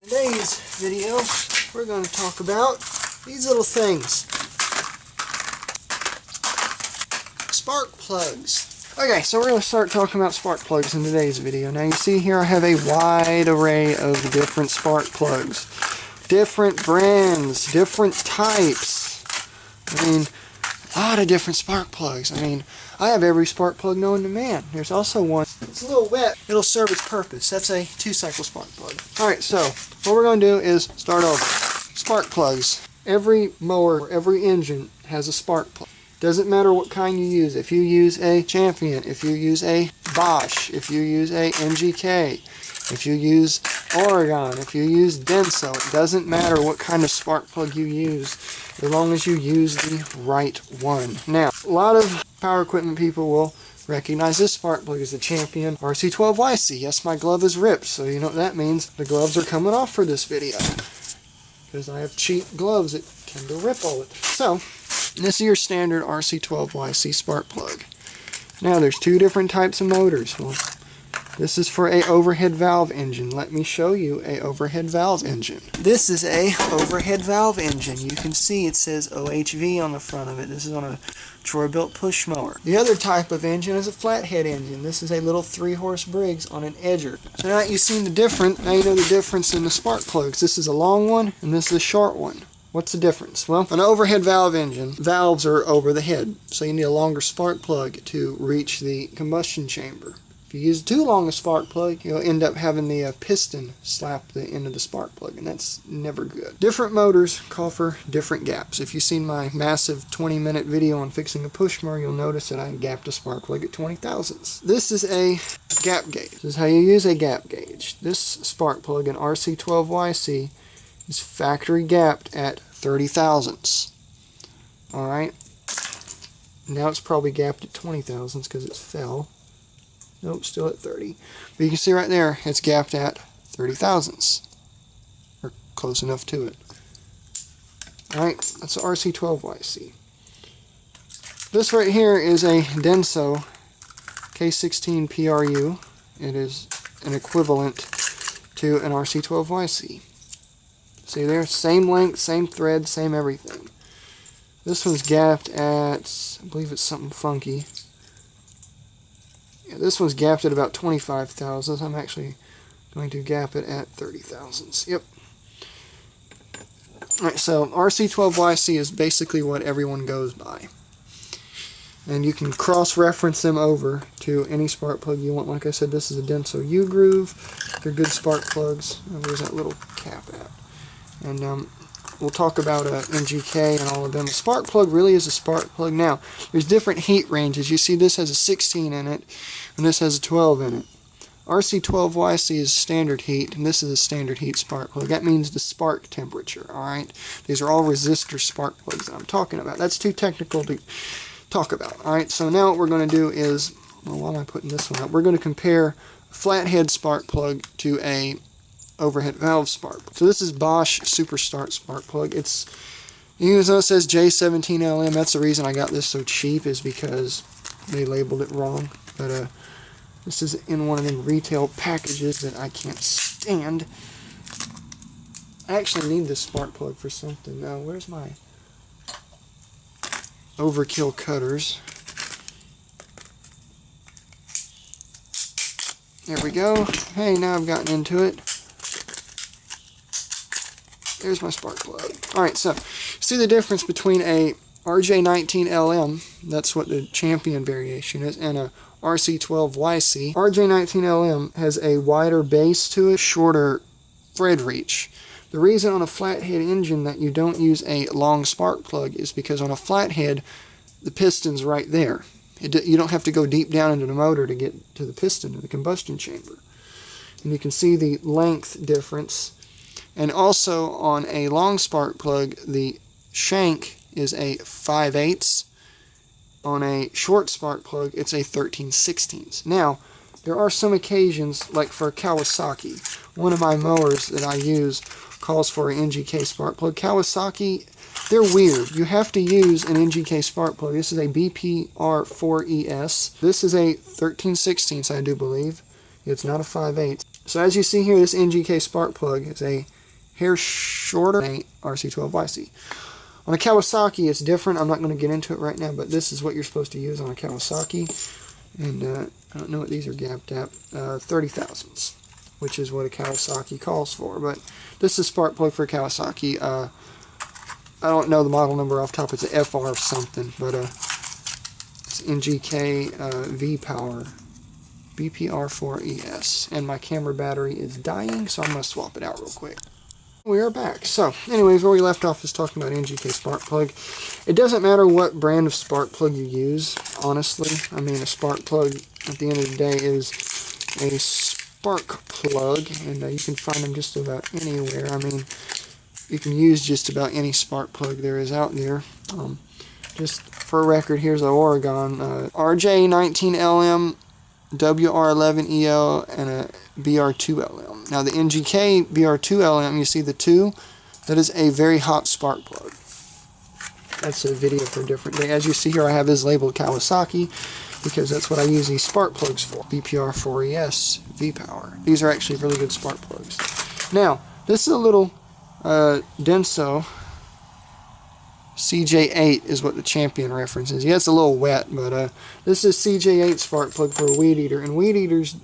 In today's video, we're going to talk about these little things. Spark plugs. Okay, so we're going to start talking about spark plugs in today's video. Now you see here I have a wide array of different spark plugs. Different brands, different types. I mean, a lot of different spark plugs. I mean, I have every spark plug known to man. There's also one, it's a little wet. It'll serve its purpose. That's a 2-cycle spark plug. Alright, so what we're going to do is start over. Spark plugs. Every mower, every engine has a spark plug. Doesn't matter what kind you use. If you use a Champion, if you use a Bosch, if you use a NGK, if you use Oregon, if you use Denso, it doesn't matter what kind of spark plug you use, as long as you use the right one. Now, a lot of power equipment people will recognize this spark plug as the Champion RC12YC. Yes, my glove is ripped, so you know what that means. The gloves are coming off for this video, because I have cheap gloves that tend to rip all it. So, this is your standard RC12YC spark plug. Now, there's two different types of motors. Well, this is for a overhead valve engine. Let me show you a overhead valve engine. This is a overhead valve engine. You can see it says OHV on the front of it. This is on a Troy-Bilt push mower. The other type of engine is a flathead engine. This is a little 3-horse Briggs on an edger. So now that you've seen the difference, now you know the difference in the spark plugs. This is a long one and this is a short one. What's the difference? Well, an overhead valve engine, valves are over the head, so you need a longer spark plug to reach the combustion chamber. If you use too long a spark plug, you'll end up having the piston slap the end of the spark plug, and that's never good. Different motors call for different gaps. If you've seen my massive 20-minute video on fixing a push mower, you'll notice that I gapped a spark plug at 20 thousandths. This is a gap gauge. This is how you use a gap gauge. This spark plug, an RC12YC, is factory gapped at 30 thousandths. Alright. Now it's probably gapped at 20 thousandths because it fell. Nope, still at 30. But you can see right there, it's gapped at 30 thousandths. Or close enough to it. Alright, that's the RC12YC. This right here is a Denso K16 PRU. It is an equivalent to an RC12YC. See there, same length, same thread, same everything. This one's gapped at, I believe it's something funky. Yeah, this one's gapped at about 25 thousandths. I'm actually going to gap it at 30 thousandths. Yep. Alright, so RC12YC is basically what everyone goes by. And you can cross-reference them over to any spark plug you want. Like I said, this is a Denso U-Groove. They're good spark plugs. And there's that little cap at. And we'll talk about NGK and all of them. A spark plug really is a spark plug. Now, there's different heat ranges. You see this has a 16 in it, and this has a 12 in it. RC12YC is standard heat, and this is a standard heat spark plug. That means the spark temperature, alright? These are all resistor spark plugs that I'm talking about. That's too technical to talk about, alright? So now what we're going to do is, well, why am I putting this one up? We're going to compare a flathead spark plug to a overhead valve spark. So this is Bosch Super Start spark plug. It's, even though it says J17LM, that's the reason I got this so cheap, is because they labeled it wrong. But this is in one of them retail packages that I can't stand. I actually need this spark plug for something. Now, where's my overkill cutters? There we go. Hey, now I've gotten into it. There's my spark plug. Alright, so see the difference between a RJ19LM, that's what the Champion variation is, and a RC12YC. RJ19LM has a wider base to it, shorter thread reach. The reason on a flathead engine that you don't use a long spark plug is because on a flathead, the piston's right there. You don't have to go deep down into the motor to get to the piston, to the combustion chamber. And you can see the length difference. And also on a long spark plug, the shank is a 5/8. On a short spark plug, it's a 13/16. Now, there are some occasions, like for Kawasaki, one of my mowers that I use calls for an NGK spark plug. Kawasaki, they're weird. You have to use an NGK spark plug. This is a BPR4ES. This is a 13/16, I do believe. It's not a 5/8. So as you see here, this NGK spark plug is a hair shorter than RC12YC. On a Kawasaki, it's different. I'm not going to get into it right now, but this is what you're supposed to use on a Kawasaki. And I don't know what these are gapped at. 30 thousandths, which is what a Kawasaki calls for. But this is spark plug for a Kawasaki. I don't know the model number off top. It's a FR something, but it's NGK V-Power BPR4ES. And my camera battery is dying, so I'm going to swap it out real quick. We are back. So, anyways, where we left off is talking about NGK spark plug. It doesn't matter what brand of spark plug you use, honestly. I mean, a spark plug, at the end of the day, is a spark plug, and you can find them just about anywhere. I mean, you can use just about any spark plug there is out there. Just for a record, here's an Oregon RJ19LM, WR11EL, and a BR2LM. Now the NGK BR2LM, you see the 2, that is a very hot spark plug. That's a video for a different day. As you see here, I have this labeled Kawasaki because that's what I use these spark plugs for. BPR4ES V-Power. These are actually really good spark plugs. Now, this is a little Denso CJ8 is what the Champion reference is. Yeah, it's a little wet, but this is CJ8 spark plug for a weed eater. And weed eaters,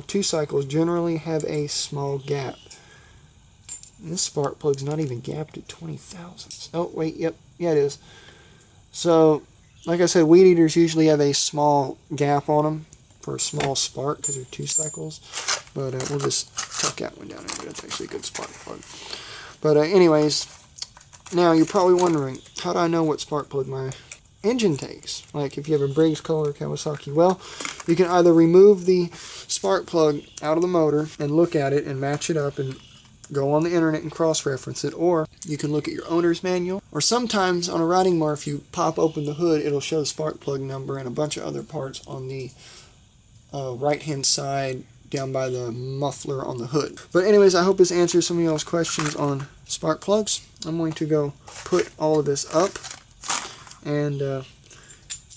2 cycles, generally have a small gap. And this spark plug's not even gapped at 20 thousandths. Oh, wait, yep, yeah it is. So, like I said, weed eaters usually have a small gap on them for a small spark because they're 2 cycles. But we'll just tuck that one down there. That's actually a good spark plug. But anyways, now you're probably wondering, how do I know what spark plug my engine takes? Like if you have a Briggs Color Kawasaki. Well, you can either remove the spark plug out of the motor and look at it and match it up and go on the internet and cross-reference it, or you can look at your owner's manual, or sometimes on a riding bar, if you pop open the hood, it'll show the spark plug number and a bunch of other parts on the right-hand side down by the muffler on the hood. But anyways, I hope this answers some of y'all's questions on spark plugs. I'm going to go put all of this up, and you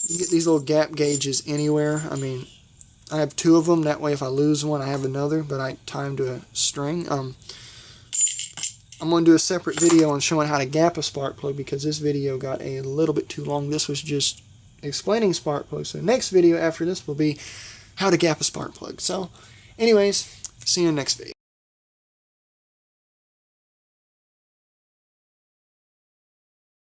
can get these little gap gauges anywhere. I mean, I have 2 of them, that way if I lose one I have another, but I tie them to a string. I'm going to do a separate video on showing how to gap a spark plug because this video got a little bit too long. This was just explaining spark plugs. So the next video after this will be how to gap a spark plug. So anyways, see you in the next video.